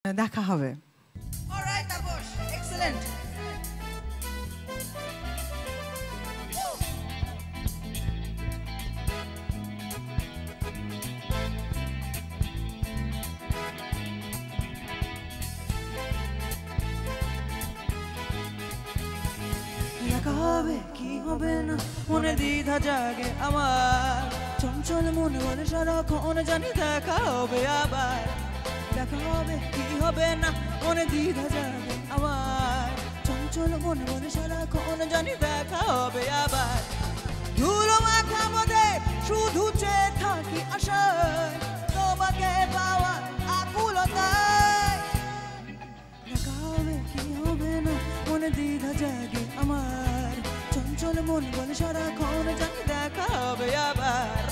দেখা হবে। Alright Tapas, excellent. দেখা হবে কি হবে না মনে দ্বিধা জাগে আমার, চঞ্চল মনে বলে সারাক্ষণ জানি দেখা হবে আবার। দেখা হবে কি হবে না মনে দ্বিধা জাগে আমার, চঞ্চল মনে বলে সারাক্ষণ জানি দেখা হবে আবার। ধুলো মাখা মধ্যে শুধু চেয়ে থাকি আশায়, তোমাকে পাওয়ার আকুলতায়। দেখা হবে কি হবে না মনে দ্বিধা জাগে আমার, চঞ্চল মন বলে সারাক্ষণ জানি দেখা হবে আবার।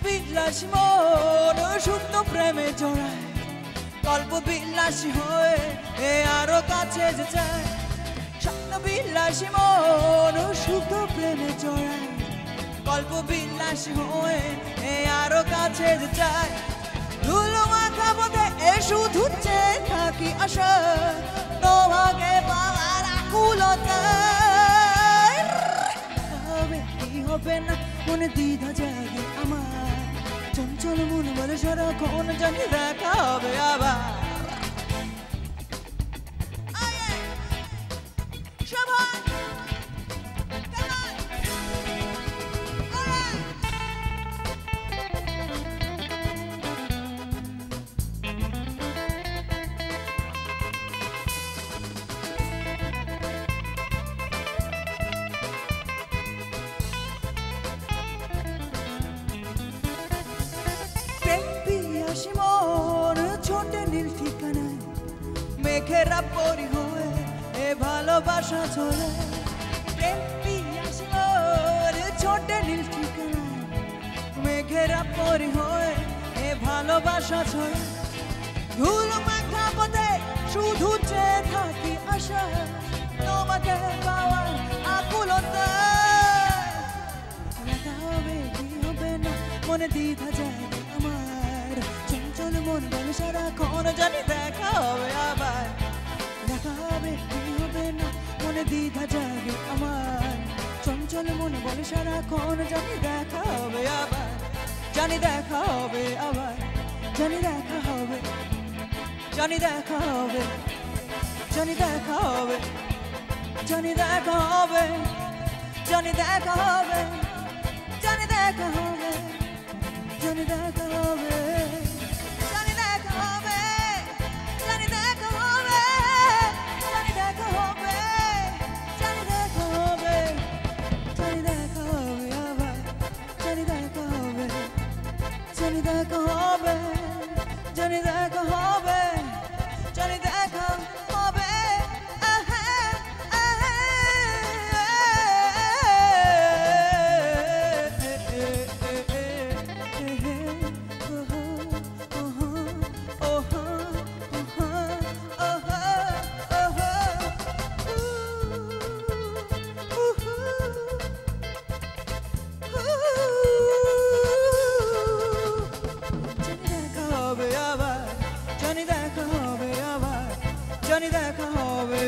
বিলাসী মন শুদ্ধ প্রেমে জড়ায়, গল্প বিলাসী হয়ে এ আরো কাছে যে চায়। স্বপ্ন বিলাসী মন শুদ্ধ প্রেমে জড়ায়, গল্প বিলাসী হয়ে এ আরো কাছে যে চায়। ধুলো মাখা পথে এ শুধু চেয়ে থাকি আশা, তোমাকে পাওয়ার আকুলতায়। হবে কি হবে না মনে দ্বিধা জাগে আমার, চঞ্চল মন বলে সারাক্ষণ জানি দেখা হবে আবার। ছোটে নীল ঠিকানায় মেঘেরা পরি হয়ে এ ভালোবাসা চলে। ছোটে নীল ঠিকানায় মেঘেরা পরি হয়ে এ ভালোবাসা চলে। ধুলো মাখা পথে শুধু চেয়ে থাকি আশা, তোমাকে পাওয়ার আকুলতায়। দেখা হবে কি হবে না মনে দ্বিধা যায় আমার, চঞ্চল মন বলে সারাক্ষণ জানি দেখা হবে আবার। দেখা হবে কি হবে না মনে দ্বিধা জাগে আমার, চঞ্চল মন বলে সারাক্ষণ জানি দেখা হবে আবার। জানি দেখা হবে আবার, জানি দেখা হবে, জানি দেখা হবে, জানি দেখা হবে, জানি দেখা হবে, জানি দেখা হবে, জানি দেখা হবে, জানি দেখা হবে, জানি দেখা হবে, জানি দেখা হবে, জানি দেখা হবে, জানি দেখা হবে, জানি দেখা হবে আবার। জানি দেখা হবে, জানি দেখা হবে, জানি দেখা হবে, জানি দেখা হবে। জানি দেখা হবে আবার, জানি দেখা হবে।